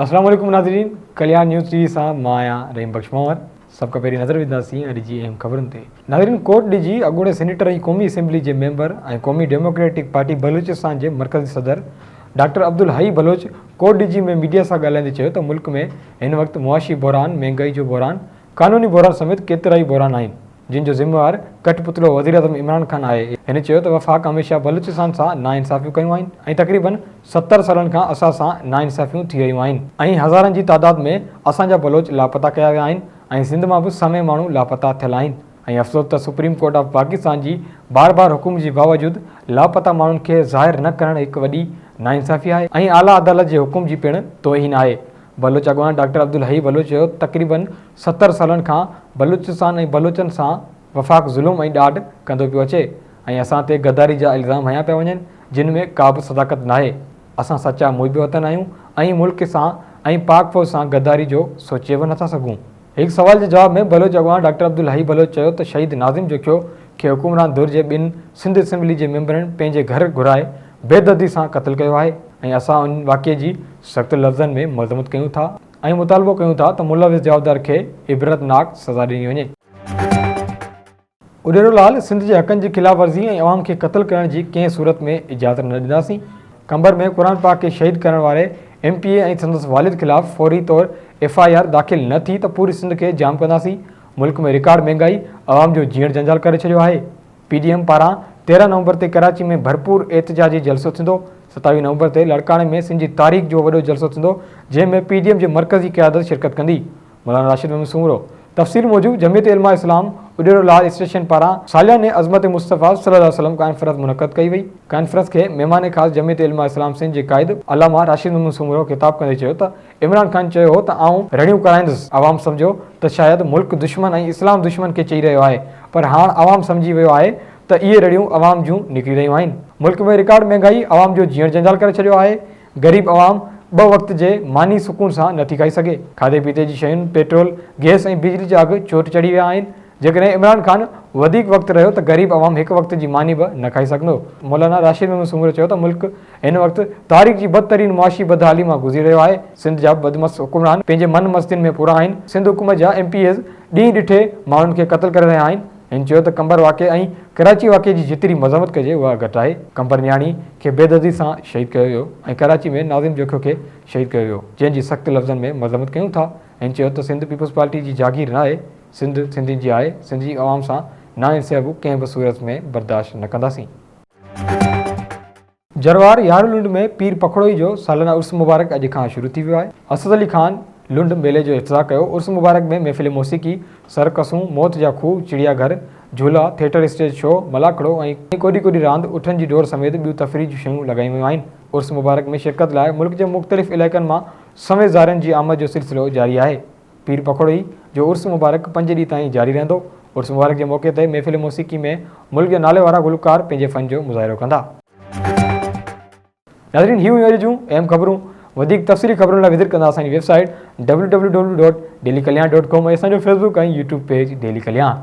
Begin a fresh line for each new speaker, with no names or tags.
अस्सलाम वालेकुम नाज़रीन, कल्याण न्यूज़ टीवी सां मां आहियां रहीम बख्श मोहम्मद। सब खां पहिरीं नज़र विझंदासीं अॼु जी अहम ख़बरुनि ते। नाज़रीन, कोर्ट ॾिजी अॻूणे सेनेटर ऐं क़ौमी असेंबली जे मेंबर ऐं क़ौमी डेमोक्रेटिक पार्टी बलूचिस्तान जे मरकज़ी सदर डॉक्टर अब्दुल हई बलोच कोर्ट ॾिजी में मीडिया सां ॻाल्हाईंदे चयो त मुल्क में हिन वक़्तु मुआशी बहरान, महांगाई जो बहरान, क़ानूनी बहरान समेत केतिरा ई बहरान आहिनि जिन जो ज़िम्मेवार कठपुतलो वज़ीर आज़म इमरान ख़ान आहे। हिन चयो त वफ़ाक़ हमेशह बलूचिस्तान सां नाइंसाफ़ियूं कयूं आहिनि ऐं तक़रीबन 70 सालनि खां असां सां नाइंसाफ़ियूं थी रहियूं आहिनि ऐं हज़ारनि जी तादाद में असांजा बलोच लापता कया विया आहिनि ऐं सिंध मां बि समें माण्हू लापता थियल आहिनि ऐं अफ़सोस त सुप्रीम कोर्ट ऑफ पाकिस्तान जी बार बार हुकुम जे बावजूदि लापता माण्हुनि खे ज़ाहिर न करणु हिकु वॾी नाइंसाफ़ी आहे ऐं आला अदालत जे हुकुम जी पिणु तौहीन आहे। बलोच अॻवान डॉक्टर अब्दुल हई बलोच चयो तक़रीबन 70 सालनि खां बलूचिस्तान ऐं बलोचनि सां वफ़ाक़ ज़ुल्म ऐं ॾाढ कंदो पियो अचे ऐं असां ते गद्दारी जा इल्ज़ाम हया पिया वञनि जिन में का बि सदाकत नाहे। असां सचा मुहिब वतन आहियूं ऐं मुल्क सां ऐं पाक फ़ौज सां गद्दारी जो सोचे बि नथा सघूं। हिकु सवाल जे जवाब में बलोच अॻवान डॉक्टर अब्दुल हई बलोच चयो त शहीद नाज़िम जोखियो खे हुकुमरान धुर जे ॿिनि सिंध असेंबली जे मेंबरनि पंहिंजे घर घुराए बेदर्दी सां क़त्ल कयो आहे ऐं असां उन वाक़िए जी सख़्तु लफ़्ज़नि में मज़म्मत कयूं था ऐं मुतालबो कयूं था त मुलविस जवाबदार खे इबरतनाक सज़ा ॾिनी वञे। उॾेरोलाल सिंध जे हक़नि जी ख़िलाफ़ वर्ज़ी ऐं अवाम खे क़त्ल करण जी कंहिं सूरत में इजाज़त न ॾींदासीं। कंबर में क़ुर पाक खे शहीद करण वारे MPA ऐं संदसि वालिद ख़िलाफ़ फौरी तौरु FIR दाख़िल न थी त पूरी सिंध खे जाम कंदासीं। मुल्क में रिकॉर्ड महांगाई अवाम जो जीअण जंजाल करे छॾियो आहे। PDM पारां 13 नवंबर ते कराची में भरपूर एहतजाजी जलसो थींदो। 27 नवंबर ते लड़काणे में सिंध जी तारीख़ जो वॾो जलसो थींदो जंहिंमें PDM जे मरकज़ी क़यादत शिरकत कंदी। मौलाना राशिद मोहम्मद सूमरो तफ़सील मूजिब जमियत उलमा इस्लाम उॾेरोलाल स्टेशन पारां सालियाने अज़मत मुस्तफ़ा सल्लल्लाहु अलैहि वसल्लम कॉन्फ्रेंस मुनक़द कई वई। कॉन्फ्रेंस खे महिमान ख़ासि जमियत उलमा इस्लाम सिंध जे क़ाइद अलामा राशिद मोहम्मद सूमरो ख़िताब कंदे चयो त इमरान ख़ान चयो हो त आऊं रड़ियूं कराईंदुसि। आवाम सम्झो त शायदि मुल्क दुश्मन ऐं इस्लाम दुश्मन खे चई रहियो आहे, पर हाणे आवाम सम्झी वियो आहे त इहे रड़ियूं अवाम जूं निकिरी रहियूं आहिनि। मुल्क में रिकॉर्ड महांगाई अवाम जो जीअण जंजाल करे छॾियो आहे। ग़रीब अवाम 2 वक़्त जे मानी सुकून सां नथी खाई सघे। खाधे पीते जी शयुनि, पेट्रोल, गैस ऐं बिजली जा अघु चोट चढ़ी विया आहिनि। जेकॾहिं इमरान ख़ान वधीक वक़्तु रहियो त ग़रीब अवाम हिकु वक़्त जी मानी बि न खाई सघंदो। मौलाना राशिद मोहम्मद सूमरो चयो त मुल्क हिन वक़्तु तारीख़ जी बदतरीन मुआशी बदहाली मां गुज़री रहियो आहे। सिंध जा बदमस्त हुकुमरान पंहिंजे मन मस्तियुनि में पूरा आहिनि। सिंध हुकूमत जा MPAs ॾींहुं ॾिठे माण्हुनि खे क़त्ल करे रहिया आहिनि। हिन चयो त कंबर वाक़िए ऐं कराची वाक़िए जी जेतिरी मज़म्मत कजे उहा घटि आहे। कंबर न्याणी खे बेदर्दी सां शहीद कयो वियो ऐं कराची में नाज़िम जोखियो खे शहीद कयो वियो जंहिंजी सख़्तु लफ़्ज़नि में मज़म्मत कयूं था। हिन चयो त सिंध पीपल्स पार्टी जी जागीर न आहे, सिंध सिंधियुनि जी आहे। सिंध जी अवाम सां नाइंसाफ़ी कंहिं बि सूरत में बर्दाश्त न कंदासीं। जरवार यारुलुंड में पीर पखड़ोई जो सालाना उर्स मुबारक अॼु खां शुरू थी वियो आहे। असद अली ख़ान लुंड मेले जो इफ़्तिताह कयो। उर्स मुबारक में महफ़िल मौसीक़ी, सर्कसूं, मौत जा खूह, चिड़ियाघर, झूला, थिएटर, स्टेज शो, मलाखड़ो ऐं कोडी कोडी रांदि, उठनि जी डोर समेत ॿियूं तफ़रीह जूं शयूं लॻायूं वियूं आहिनि। उर्स मुबारक में शिरकत लाइ मुल्क जे मुख़्तलिफ़ इलाइक़नि मां समेज़ारनि जी आमद जो सिलसिलो जारी आहे। पीर पखड़ोई जो उर्स मुबारक 5 ॾींहं ताईं जारी रहंदो। उर्स मुबारक जे मौक़े ते महफ़िल मौसीक़ी में मुल्क जे नाले वारा गुलकार पंहिंजे फ़न जो मुज़ाहिरो कंदा। नाज़रीन, ही हुयूं अॼु जूं अहम ख़बरूं। वधीक तफ़सीली ख़बरुनि लाइ विज़िट कंदा असांजी वेबसाइट www.dailykalyan.com ऐं असांजो फेसबुक ऐं YouTube पेज डेली कल्याण।